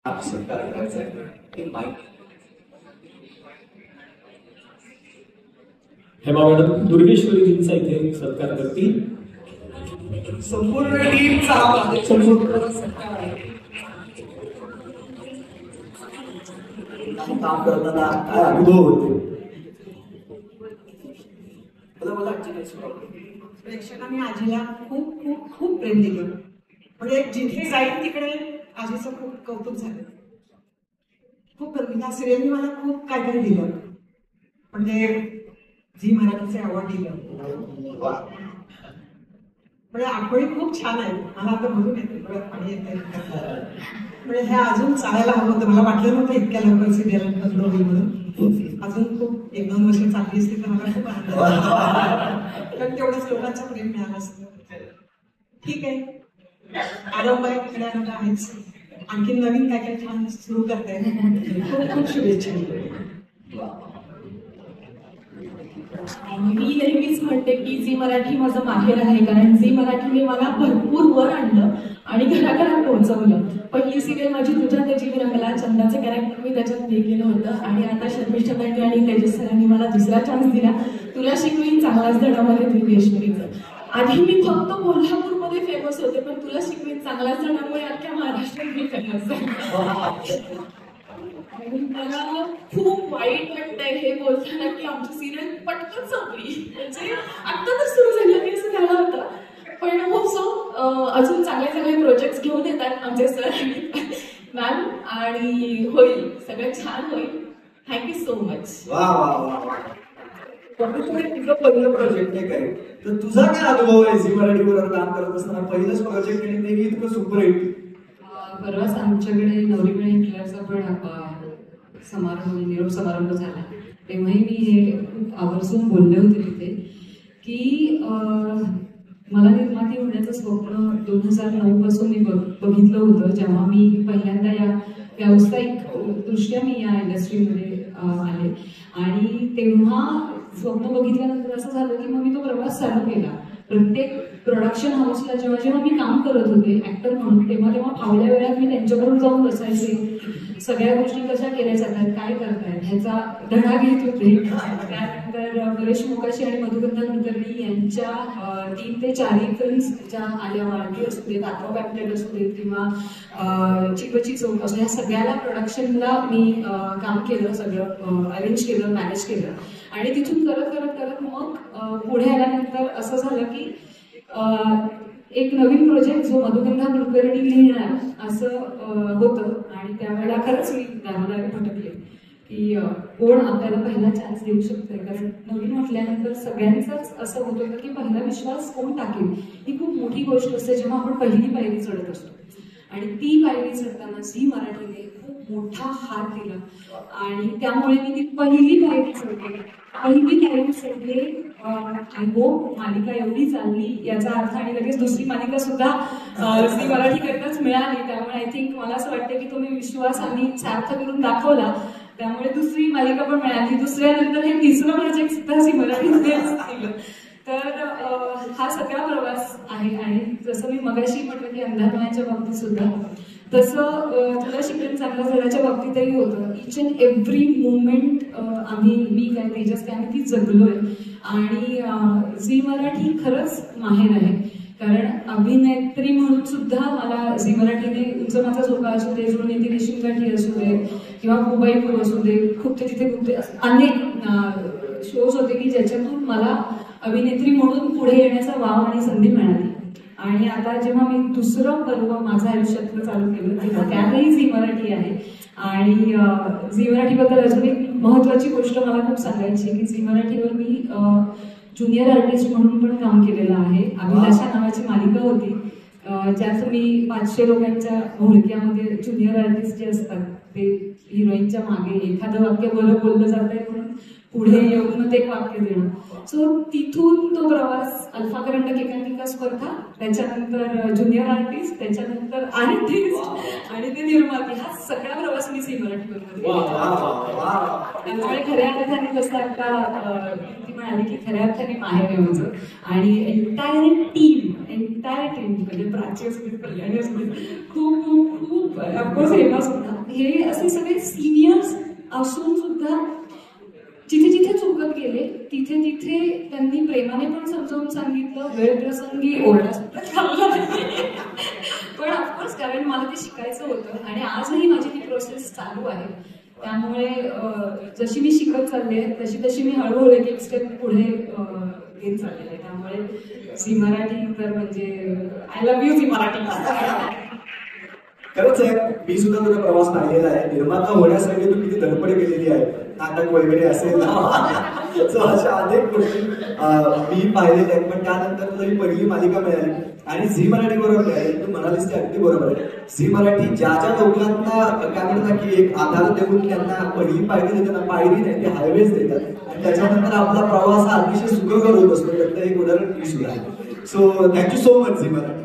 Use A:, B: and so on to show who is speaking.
A: सत्कार करायचा आहे माईक.
B: हेमा मॅडम दुर्गेश्वरीजींचा इथे सत्कार करतील.
A: संपूर्ण टीमचा संपूर्ण सत्कार आहे. काम करताना काय अनुभव होते?
C: प्रेक्षकांनी आजीला खूप खूप खूप प्रेम दिलं. म्हणजे जिथे जाईल तिकडे आजीचं खूप कौतुक झालं. खूप त्या सिरियलनी मला खूप काय काय दिलं. म्हणजे झी मराठीचे अवॉर्ड दिलं. म्हणजे आठवणी खूप छान आहेत. मला आता बघून येते परत पाणी येते. म्हणजे हे अजून चालायला हवं होतं. मला वाटलं नव्हतं इतक्या लवकर सिरियल बंद होईल म्हणून. अजून खूप 1-2 वर्ष चालली असती तर मला खूप आनंद झाला. कारण तेवढंच लोकांचं प्रेम मिळालं असतं. ठीक आहे, आरंभाई तिकडे आहेच. आणखी नवीन काय काय छान सुरू करताय. खूप खूप शुभेच्छा.
D: मी नेहमीच म्हणते की झी मराठी माझं माहेर आहे. कारण झी मराठीने मला भरपूर वर आणलं आणि घराघरात पोहोचवलं. पहिली सिरियल माझी तुझ्या त्याची रंगला, चंदाचं कॅरेक्टर मी त्याच्यात प्ले केलं होतं. आणि आता शर्मिष्ठा ताई आणि तेजस सरांनी मला दुसरा चान्स दिला. तुला शिकवीन चांगलाच धडामध्ये दिव्येश्वरीचं. आधी मी फक्त कोल्हापूरमध्ये फेमस होते, पण तुला शिकवीन चांगलाच धडामुळे अख्ख्या महाराष्ट्रात मी फेमस आहे. मला खूप वाईट वाटतंय हे बोलताना की आमची सिरियल पटकन संपली. म्हणजे आता तर सुरू झाली की असं झालं होतं. पण होप सो अजून चांगले चांगले प्रोजेक्ट घेऊन येतात आमचे सर मॅम. आणि होईल, सगळं छान होईल. Thank you so much.
A: वा वा वा. तुझं पहिलं प्रोजेक्ट आहे काय? तर तुझा काय अनुभव आहे झी मराठी बरोबर काम करत असताना? पहिलंच प्रोजेक्ट आणि ते इतकं सुपरहिट.
E: परवाच आमच्याकडे नवरीकडे इंटरचा पण समारंभ, निरोप समारंभ झाला. तेव्हाही मी हे खूप आवर्जून बोलले होते तिथे की मला निर्माती होण्याचं स्वप्न 2009 पासून मी बघितलं होतं. जेव्हा मी पहिल्यांदा या व्यावसायिक दृष्ट्या मी या इंडस्ट्रीमध्ये आले. आणि तेव्हा स्वप्न बघितल्यानंतर असं झालं की मग मी तो प्रवास चालू केला. प्रत्येक प्रोडक्शन हाऊसला जेव्हा जेव्हा मी काम करत होते ऍक्टर म्हणून, तेव्हा तेव्हा फावल्या वेळात मी त्यांच्याबरोबर जाऊन बसायचे. सगळ्या गोष्टी कशा केल्या जातात, काय करतायत ह्याचा धडा घेत होते. त्यानंतर परेश मोकाशी आणि मधुगंधा कुलकर्णी यांच्या 3 ते 4 फिल्म्स ज्या आल्या, वारकी असू देत, आत्मा बॅक्टेड असू देत किंवा चिकबची चौक असू, ह्या सगळ्याला प्रोडक्शनला मी काम केलं, सगळं अरेंज केलं, मॅनेज केलं. आणि तिथून करत करत करत मग पुढे आल्यानंतर असं झालं की एक नवीन प्रोजेक्ट जो मधुगंधा कुलकर्णी लिहिणार असं होतं. आणि त्यावेळेला खरंच मी दारोदारी भटकले की कोण आपल्याला पहिला चान्स देऊ शकतोय. कारण नवीन म्हटल्यानंतर सगळ्यांचंच असं होत होतं की पहिला विश्वास कोण टाकेल ही खूप मोठी गोष्ट असते जेव्हा आपण पहिली पायरी चढत असतो. आणि ती पायरी चढताना झी मराठीने खूप मोठा हात दिला. आणि त्यामुळे मी ती पहिली पायरी चढले. पहिली पायरी चढले. आय होप मालिका एवढी चालली याचा अर्थ आणि लगेच दुसरी मालिका सुद्धा झी मराठीकरताच मिळाली. त्यामुळे आय थिंक मला असं वाटतं की तुम्ही विश्वास आम्ही सार्थ करून दाखवला. त्यामुळे दुसरी मालिका पण मिळाली. दुसऱ्यानंतर हे तिसरं प्रोजेक्ट सुद्धा झी मराठीमध्येच दिलं. तर हा सगळा प्रवास आहे. आणि जसं मी मगाशी म्हटलं की अंधारपणाच्या बाबतीत सुद्धा तसं तुला शिकवण चांगल्या झाल्याच्या बाबतीतही होतं. इच अँड एव्हरी मुवमेंट मी काय तेजस काय आम्ही ती जगलोय. आणि झी मराठी खरंच माहेर आहे. कारण अभिनेत्री म्हणून सुद्धा मला झी मराठीने तुमचं माझा झोका असू दे, जुळून येते रेशीमगाठी असू दे किंवा मुंबई पूर असू दे, खूप ते तिथे खूप अनेक शोज होते की ज्याच्यातून मला अभिनेत्री म्हणून पुढे येण्याचा वाव आणि संधी मिळाली. आणि आता जेव्हा मी दुसरं पर्व माझं आयुष्यातलं चालू केलं तेव्हा त्यातही झी मराठी आहे. आणि झी मराठीबद्दल अजून एक महत्त्वाची गोष्ट मला खूप सांगायची की झी मराठीवर मी ज्युनियर आर्टिस्ट म्हणून पण काम केलेलं आहे. अभिलाषा नावाची मालिका होती ज्यात मी 500 लोकांच्या घोळक्यामध्ये ज्युनियर आर्टिस्ट जे असतात ते हिरोईनच्या मागे एखादं वाक्य बरं बोललं जात आहे म्हणून पुढे येऊन एक वाक्य देणं. सो तिथून तो प्रवास अल्फा करंडक एकांकिका स्पर्धा, त्याच्यानंतर ज्युनियर आर्टिस्ट, त्याच्यानंतर आर्टिस्ट आणि ते निर्माती, हा सगळा प्रवास मी झी मराठीवर. त्यामुळे खऱ्या अर्थाने जसं आता पण आली की खऱ्या अर्थाने माहेर आहे माझं. आणि एंटायर टीम म्हणजे प्राची असू दे, कल्याणी असू दे, खूप खूप खूप ऑफकोर्स हेमा सुद्धा, हे असे सगळे सिनियर्स असून सुद्धा जिथे जिथे चुकत गेले तिथे तिथे त्यांनी प्रेमाने पण समजावून सांगितलं, वेळ प्रसंगी ओरडा सुद्धा खाल्ला. पण ऑफकोर्स कारण मला ते शिकायचं होतं आणि आजही माझी ती प्रोसेस चालू आहे. त्यामुळे जशी मी शिकत चालले तशी तशी मी हळूहळू एक स्टेप पुढे घेत चालले आहे. त्यामुळे झी मराठी तर म्हणजे I love you Zee Marathi.
A: खरंच आहे, मी सुद्धा तुझा प्रवास पाहिलेला आहे. निर्माता होण्यासाठी तू किती धडपड केलेली आहे, नाटक वगैरे असेल अशा अनेक गोष्टी मी पाहिलेल्या आहेत. पण त्यानंतर तुला ही पहिली मालिका मिळाली आणि झी मराठी बरोबर मिळाली. तू म्हणालीस ते अगदी बरोबर आहे. झी मराठी ज्या ज्या लोकांना काय म्हणतात की एक आधार देऊन त्यांना पहिली पायरी देतात ना, पायरी नाही ते हायवेज देतात आणि त्याच्यानंतर आपला प्रवास हा अतिशय सुखकर होत असतो. त्यातलं एक उदाहरण मी सुद्धा आहे. So thank you so much Zee Marathi.